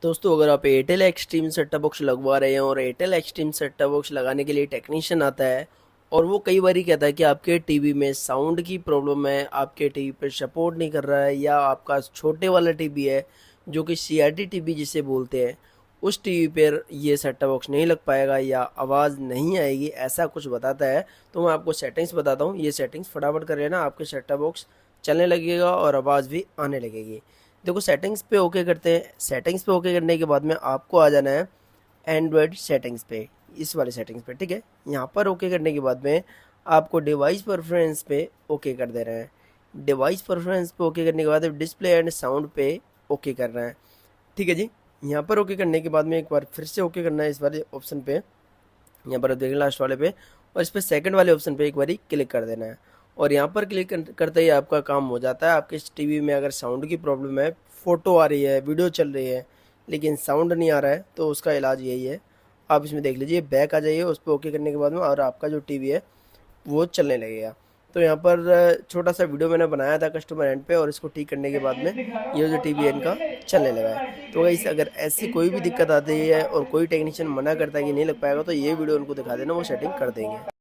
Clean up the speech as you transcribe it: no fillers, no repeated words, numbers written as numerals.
दोस्तों अगर आप Airtel extreme set top box लगवा रहे हैं और Airtel extreme set top box लगाने के लिए टेक्नीशियन आता है और वो कई बार ही कहता है कि आपके टीवी में साउंड की प्रॉब्लम है, आपके टीवी पे सपोर्ट नहीं कर रहा है, या आपका छोटे वाला टीवी है जो कि सीआरटी टीवी जिसे बोलते हैं, उस टीवी पर ये सेट टॉप बॉक्स नहीं लग पाएगा या आवाज़ नहीं आएगी, ऐसा कुछ बताता है। तो मैं आपको सेटिंग्स बताता हूँ, ये सेटिंग्स फटाफट कर लेना, आपके सेट टॉप बॉक्स चलने लगेगा और आवाज़ भी आने लगेगी। देखो सेटिंग्स पे ओके करते हैं। सेटिंग्स पे ओके करने के बाद में आपको आ जाना है एंड्रॉयड सेटिंग्स पे, इस वाले सेटिंग्स पे, ठीक है। यहाँ पर ओके करने के बाद में आपको डिवाइस प्रेफरेंस पे ओके कर दे रहे हैं। डिवाइस प्रेफरेंस पे ओके करने के बाद डिस्प्ले एंड साउंड पे ओके कर रहे हैं, ठीक है जी। यहाँ पर ओके करने के बाद में एक बार फिर से ओके करना है इस वाले ऑप्शन पे, यहाँ पर देखें लास्ट वाले पे, और इस पर सेकंड वाले ऑप्शन पे एक बार क्लिक कर देना है। और यहाँ पर क्लिक करते ही आपका काम हो जाता है। आपके इस टीवी में अगर साउंड की प्रॉब्लम है, फ़ोटो आ रही है, वीडियो चल रही है लेकिन साउंड नहीं आ रहा है, तो उसका इलाज यही है। आप इसमें देख लीजिए, बैक आ जाइए उस पर ओके करने के बाद में, और आपका जो टीवी है वो चलने लगेगा। तो यहाँ पर छोटा सा वीडियो मैंने बनाया था कस्टमर एंड पे, और इसको ठीक करने के बाद में ये जो टीवी है इनका चलने लगा है। तो गाइस अगर ऐसी कोई भी दिक्कत आती है और कोई टेक्नीशियन मना करता है कि नहीं लग पाएगा, तो ये वीडियो उनको दिखा देना, वो सेटिंग कर देंगे।